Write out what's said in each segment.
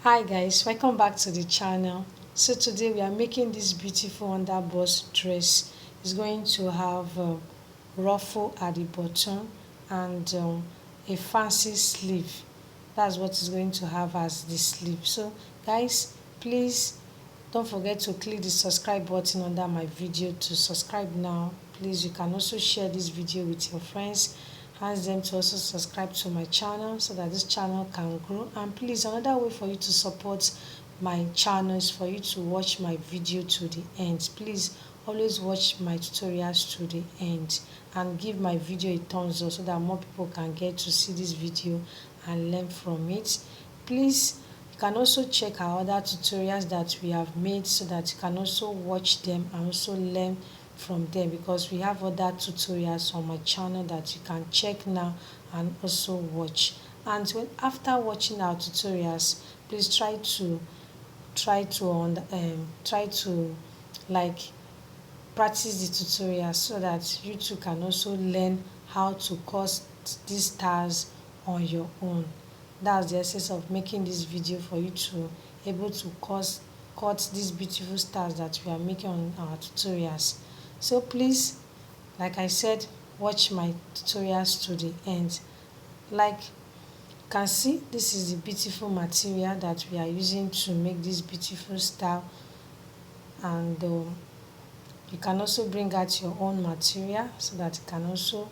Hi guys, welcome back to the channel. So today we are making this beautiful underbust dress. It's going to have ruffle at the bottom and a fancy sleeve. That's what it's going to have as the sleeve. So guys, please don't forget to click the subscribe button under my video to subscribe now. Please, you can also share this video with your friends. Ask them to also subscribe to my channel so that this channel can grow. And please, another way for you to support my channel is for you to watch my video to the end. Please always watch my tutorials to the end and give my video a thumbs up so that more people can get to see this video and learn from it. Please, you can also check our other tutorials that we have made so that you can also watch them and also learn from them, because we have other tutorials on my channel that you can check now and also watch. And after watching our tutorials, please try to like practice the tutorials so that you too can also learn how to cut these stars on your own. That's the essence of making this video, for you to able to cut these beautiful stars that we are making on our tutorials. So please, like I said, watch my tutorials to the end. Like you can see, this is the beautiful material that we are using to make this beautiful style. And you can also bring out your own material so that you can also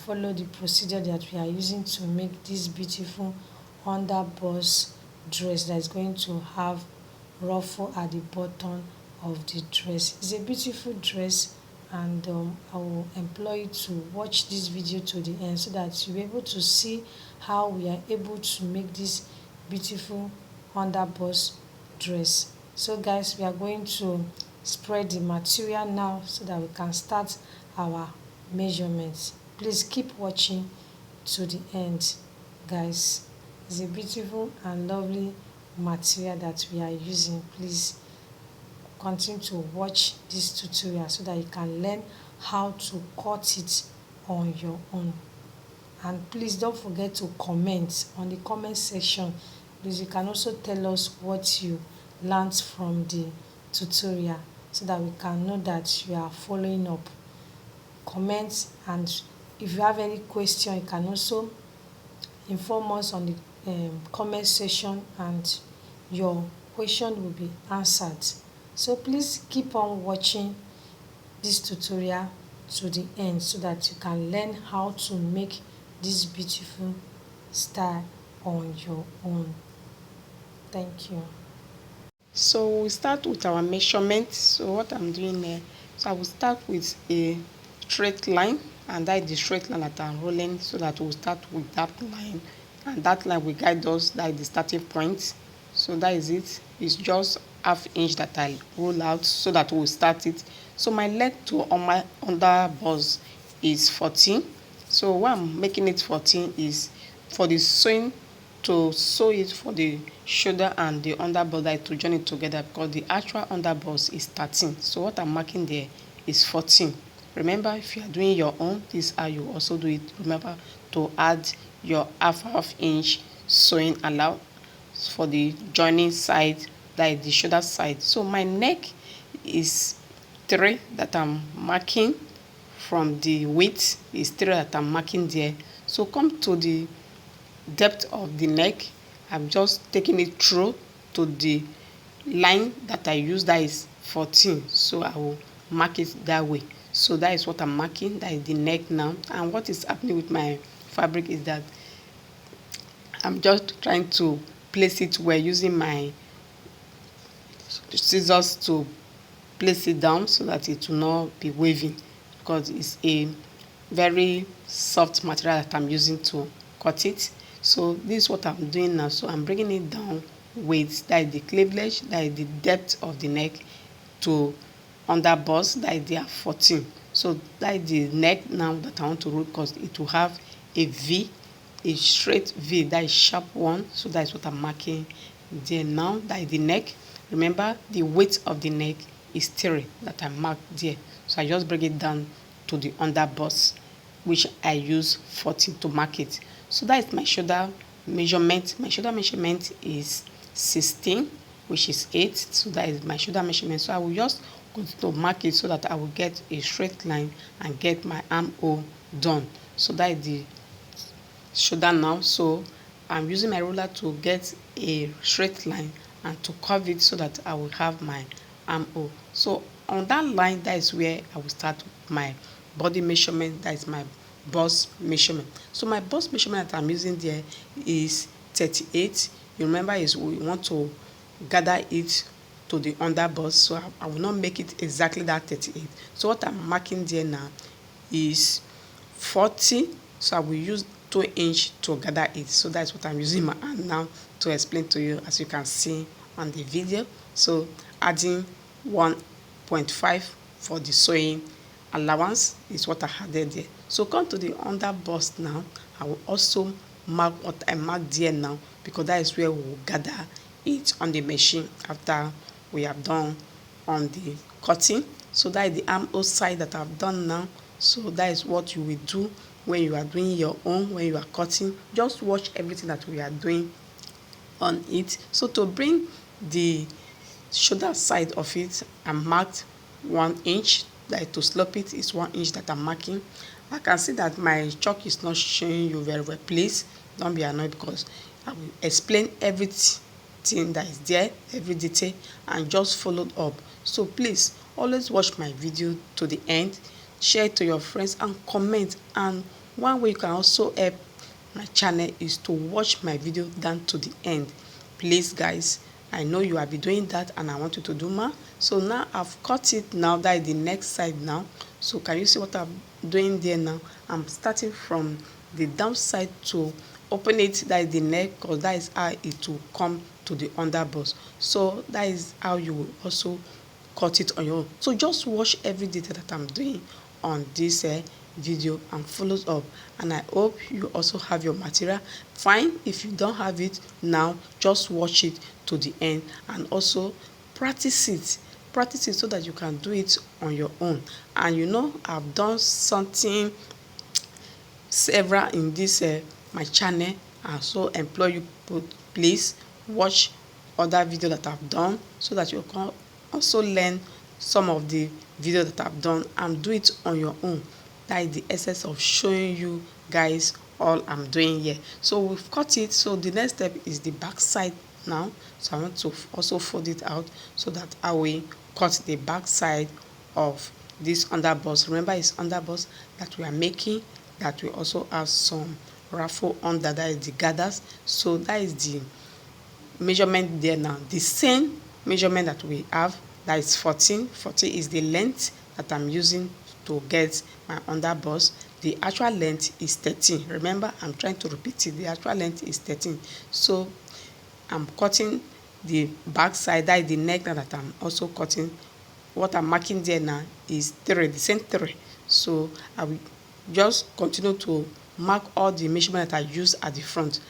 follow the procedure that we are using to make this beautiful underbust dress that is going to have ruffle at the bottom of the dress. It's a beautiful dress, and I will employ you to watch this video to the end so that you'll be able to see how we are able to make this beautiful underbust dress. So guys, we are going to spread the material now so that we can start our measurements. Please keep watching to the end, guys. It's a beautiful and lovely material that we are using. Please continue to watch this tutorial so that you can learn how to cut it on your own. And please don't forget to comment on the comment section. Please, you can also tell us what you learned from the tutorial so that we can know that you are following up. Comment, and if you have any question, you can also inform us on the comment section, and your question will be answered. So please keep on watching this tutorial to the end so that you can learn how to make this beautiful style on your own. Thank you. So we start with our measurement. So what I'm doing here, so I will start with a straight line, and that is the straight line that I'm rolling, so that we'll start with that line, and that line will guide us. That is the starting point. So that is it. It's just ½ inch that I roll out so that we'll start it. So my leg to on my underbust is 14. So why I'm making it 14 is for the sewing, to sew it for the shoulder and the underbust, to join it together, because the actual underbust is 13. So what I'm marking there is 14. Remember, if you are doing your own, this is how you also do it. Remember to add your ½ inch sewing allowed for the joining side, that is the shoulder side. So my neck is 3 that I'm marking. From the width is 3 that I'm marking there. So come to the depth of the neck, I'm just taking it through to the line that I use, that is 14. So I will mark it that way. So that is what I'm marking, that is the neck now. And what is happening with my fabric is that I'm just trying to place it where, using my scissors to place it down so that it will not be waving, because it's a very soft material that I'm using to cut it. So this is what I'm doing now. So I'm bringing it down with, that is the cleavage, that is the depth of the neck, to underbust, that is there 14. So that is the neck now that I want to roll, because it will have a V, a straight V, that is sharp one. So that is what I'm marking there now. That is the neck. Remember, the weight of the neck is 3 that I marked there. So I just bring it down to the underbust, which I use 14 to mark it. So that is my shoulder measurement. My shoulder measurement is 16, which is 8. So that is my shoulder measurement. So I will just continue to mark it so that I will get a straight line and get my armhole done. So that is the shoulder now. So I'm using my ruler to get a straight line and to curve it so that I will have my armhole. So on that line, that is where I will start my body measurement. That is my bust measurement. So my bust measurement that I'm using there is 38. You remember, is we want to gather it to the underbust, so I will not make it exactly that 38. So what I'm marking there now is 40. So I will use 2 inch to gather it. So that's what I'm using my hand now to explain to you, as you can see on the video. So adding 1.5 for the sewing allowance is what I added there. So come to the underbust now. I will also mark what I marked there now, because that is where we will gather it on the machine after we have done on the cutting. So that is the armhole side that I've done now. So that is what you will do when you are doing your own, when you are cutting. Just watch everything that we are doing on it. So to bring the shoulder side of it, I marked 1 inch. Like to slope it is 1 inch that I'm marking. I can see that my chalk is not showing you very well. Please don't be annoyed, because I will explain everything that is there, every detail, and just followed up. So please always watch my video to the end, share it to your friends, and comment. And one way you can also help my channel is to watch my video down to the end. Please guys, I know you have been doing that and I want you to do more. So now I've cut it now. That is the next side now. So can you see what I'm doing there now? I'm starting from the down side to open it. That is the neck, because that is how it will come to the underbust. So that is how you will also cut it on your own. So just watch every detail that I'm doing on this video and follows up, and I hope you also have your material. Fine, if you don't have it now, just watch it to the end and also practice it so that you can do it on your own. And you know, I've done something several in this my channel, and so employ you to please watch other video that I've done, so that you can also learn some of the video that I've done and do it on your own. That is the essence of showing you guys all I'm doing here. So we've cut it. So the next step is the back side now. So I want to also fold it out so that I will cut the back side of this underbust. Remember, it's underbust that we are making, that we also have some ruffle under, that is the gathers. So that is the measurement there now. The same measurement that we have, that is 14. 14 is the length that I'm using to get my underbust. The actual length is 13. Remember, I'm trying to repeat it. The actual length is 13. So I'm cutting the back side, that is the neck, that I'm also cutting. What I'm marking there now is 3, the same 3. So I will just continue to mark all the measurement that I use at the front.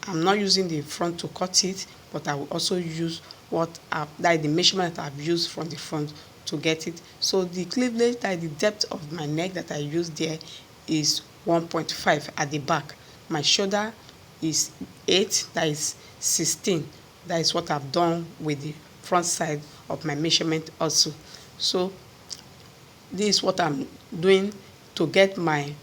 I'm not using the front to cut it, but I will also use that is the measurement that I've used from the front to get it. So the cleavage, that is the depth of my neck that I use there, is 1.5 at the back. My shoulder is 8, that is 16. That is what I've done with the front side of my measurement also. So this is what I'm doing to get my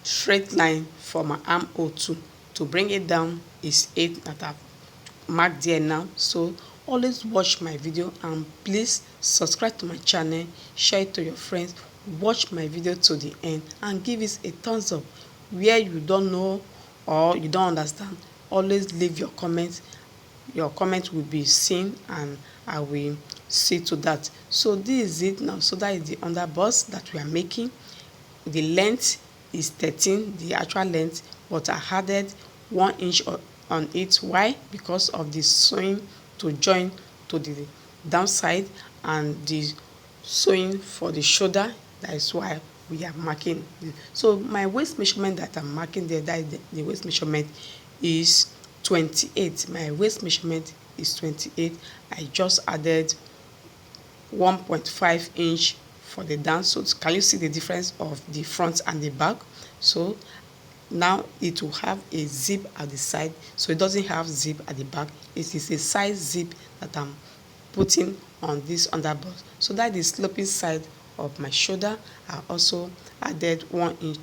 straight line for my armhole too. To bring it down is 8 that I've marked there now. So always watch my video, and please subscribe to my channel, share it to your friends, watch my video to the end, and give it a thumbs up. Where you don't know or you don't understand, always leave your comments. Your comment will be seen and I will see to that. So this is it now. So that is the underbust that we are making. The length is 13, the actual length, but I added 1 inch on it. Why? Because of the sewing to join to the downside and the sewing for the shoulder. That is why we are marking. So my waist measurement that I'm marking there, that is the waist measurement, is 28. My waist measurement is 28. I just added 1.5 inch for the down. So can you see the difference of the front and the back? So now it will have a zip at the side, so it doesn't have zip at the back. It is a side zip that I'm putting on this underbust. So that is sloping side of my shoulder. I also added 1 inch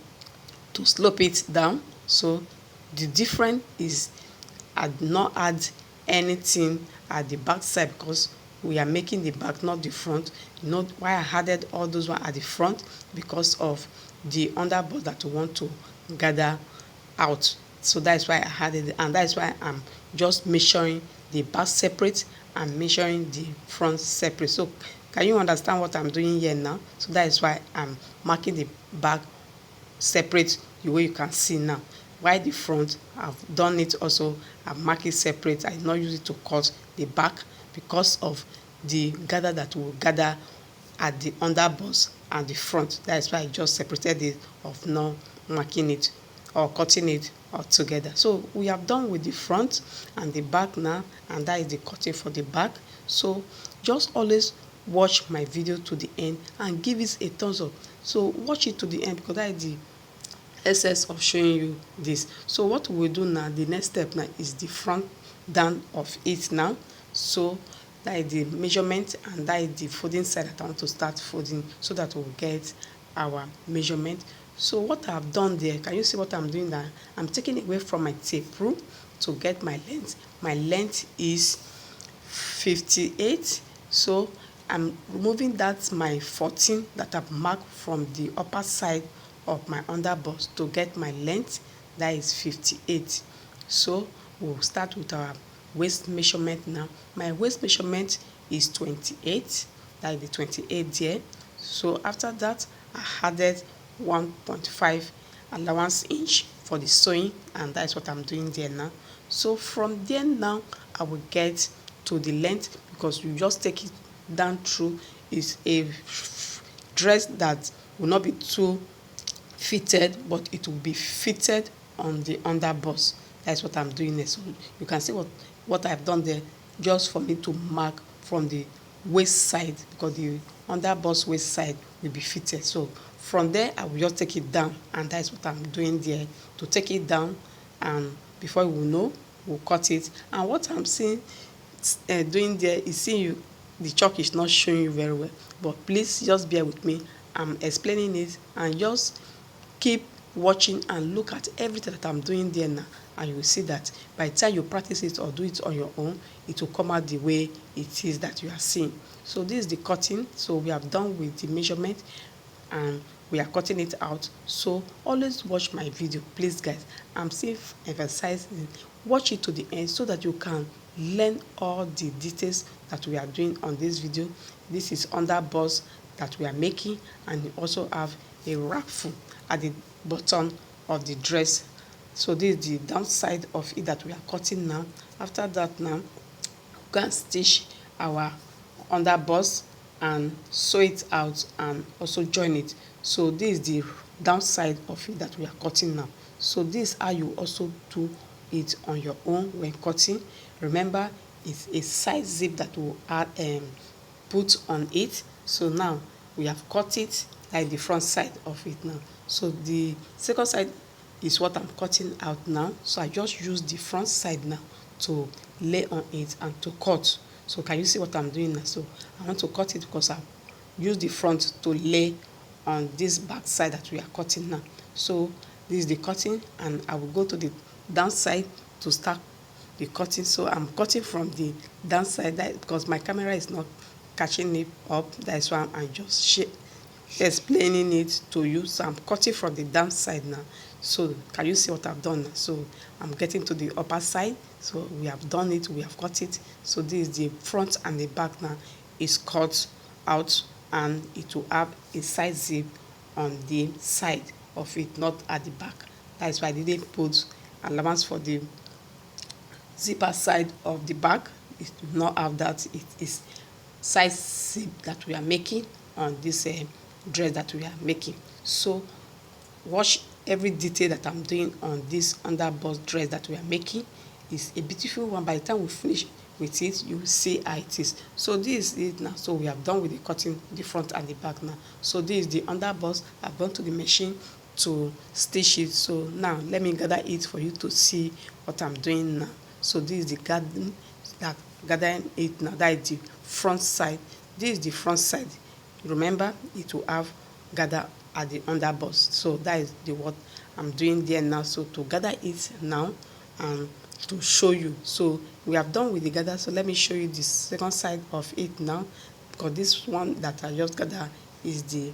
to slope it down. So the difference is I did not add anything at the back side because we are making the back, not the front. You know why I added all those one at the front? Because of the underbust that we want to gather out. So that's why I added it, and that's why I'm just measuring the back separate and measuring the front separate. So can you understand what I'm doing here now? So that is why I'm marking the back separate the way you can see now. While the front, I've done it also, I mark it separate. I did not use it to cut the back because of the gather that will gather at the underbust and the front. That is why I just separated it of not marking it or cutting it all together. So we have done with the front and the back now, and that is the cutting for the back. So just always watch my video to the end and give it a thumbs up. So watch it to the end because that is the essence of showing you this. So what we will do now, the next step now is the front down of it now. So that is the measurement, and that is the folding side that I want to start folding so that we'll get our measurement. So what I've done there, can you see what I'm doing now? I'm taking away from my tape rule to get my length. My length is 58. So I'm removing that my 14 that I've marked from the upper side of my underbust to get my length, that is 58. So we'll start with our waist measurement now. My waist measurement is 28, that is the 28 there. So after that, I added 1.5 allowance inch for the sewing, and that's what I'm doing there now. So from there now, I will get to the length because you just take it down through. Is a dress that will not be too fitted, but it will be fitted on the underbust. That's what I'm doing there. So you can see what I've done there, just for me to mark from the waist side, because the underbust waist side will be fitted. So from there, I will just take it down, and that's what I'm doing there, to take it down, and before we know, we'll cut it. And what I'm seeing doing there is seeing you, the chalk is not showing you very well, but please just bear with me. I'm explaining it, and just keep watching and look at everything that I'm doing there now, and you will see that by the time you practice it or do it on your own, it will come out the way it is that you are seeing. So this is the cutting. So we have done with the measurement and we are cutting it out. So always watch my video, please guys. I'm still emphasizing, watch it to the end so that you can learn all the details that we are doing on this video. This is underbust that we are making, and you also have a ruffle at the bottom of the dress. So this is the downside of it that we are cutting now. After that now, we can stitch our underbust and sew it out and also join it. So this is the downside of it that we are cutting now. So this is how you also do it on your own when cutting. Remember, it's a side zip that will add put on it. So now we have cut it like the front side of it now. So the second side is what I'm cutting out now. So I just use the front side now to lay on it and to cut. So can you see what I'm doing now? So I want to cut it because I use the front to lay on this back side that we are cutting now. So this is the cutting, and I will go to the downside to start the cutting. So I'm cutting from the downside because my camera is not catching it up. That's why I'm just explaining it to you. So I'm cutting from the downside now. So can you see what I've done now? So I'm getting to the upper side. So we have done it, we have cut it. So this is the front and the back now is cut out, and it will have a side zip on the side of it, not at the back. That is why I didn't put allowance for the zipper side of the back. It will not have that. It is side zip that we are making on this dress that we are making. So watch every detail that I'm doing on this underbust dress that we are making. Is a beautiful one. By the time we finish with it, you will see how it is. So this is it now. So we have done with the cutting the front and the back now. So this is the underbust. I've gone to the machine to stitch it. So now let me gather it for you to see what I'm doing now. So this is the gathering it now. That is the front side. This is the front side. Remember, it will have gather at the underbust. So that is the what I'm doing there now. So to gather it now and to show you. So we have done with the gather. So let me show you the second side of it now, because this one that I just gather is the.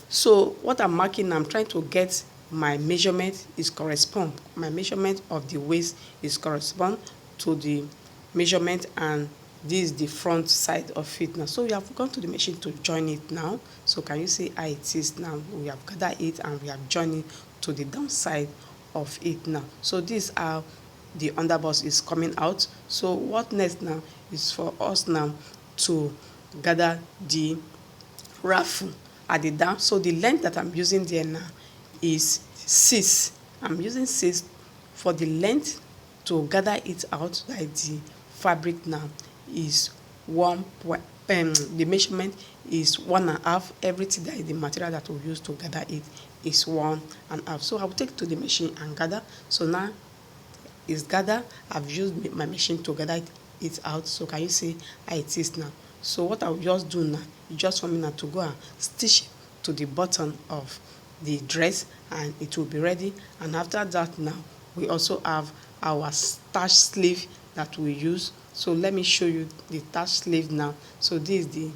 So what I'm marking, I'm trying to get my measurement is correspond. My measurement of the waist is correspond to the measurement, and this is the front side of it now. So we have gone to the machine to join it now. So can you see how it is now? We have gathered it and we have joined it to the downside of it now. So this is how the underbust is coming out. So what next now is for us now to gather the ruffle at the down. So the length that I'm using there now is 6. I'm using 6 for the length to gather it out. Like the fabric now is the measurement is 1.5. Everything that is the material that we use to gather it is 1.5. So I will take it to the machine and gather. So now it's gather. I've used my machine to gather it out. So can you see how it is now? So what I will just do now is just for me now to go and stitch to the bottom of the dress, and it will be ready. And after that now we also have our starch sleeve that we use. So let me show you the starch sleeve now. So this is the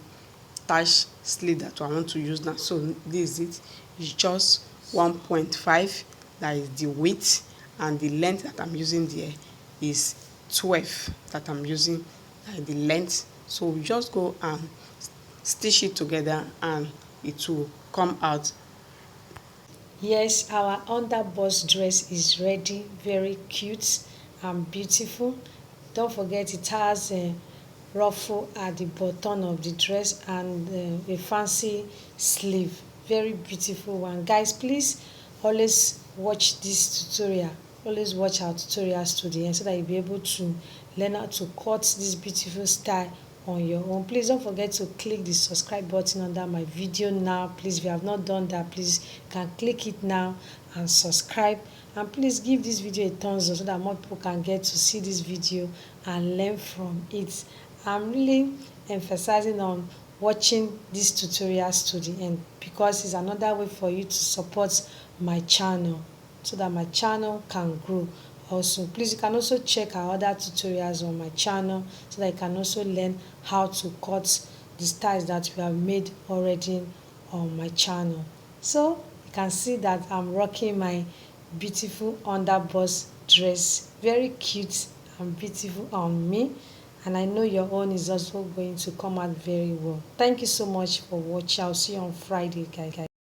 starch sleeve that I want to use now. So this is it. It's just 1.5. That is the width, and the length that I'm using there is 12 that I'm using, the length. So we just go and stitch it together and it will come out. Yes, our underbust dress is ready. Very cute and beautiful. Don't forget it has a ruffle at the bottom of the dress and a fancy sleeve. Very beautiful one. Guys, please always watch this tutorial. Always watch our tutorials to the end so that you'll be able to learn how to cut this beautiful style on your own. Please don't forget to click the subscribe button under my video now. Please, if you have not done that, please can click it now and subscribe. And please give this video a thumbs up so that more people can get to see this video and learn from it. I'm really emphasizing on watching these tutorials to the end, because it's another way for you to support my channel so that my channel can grow. Also, please, you can also check our other tutorials on my channel so that you can also learn how to cut the styles that we have made already on my channel. So you can see that I'm rocking my beautiful underbust dress. Very cute and beautiful on me, and I know your own is also going to come out very well. Thank you so much for watching. I'll see you on Friday, guys.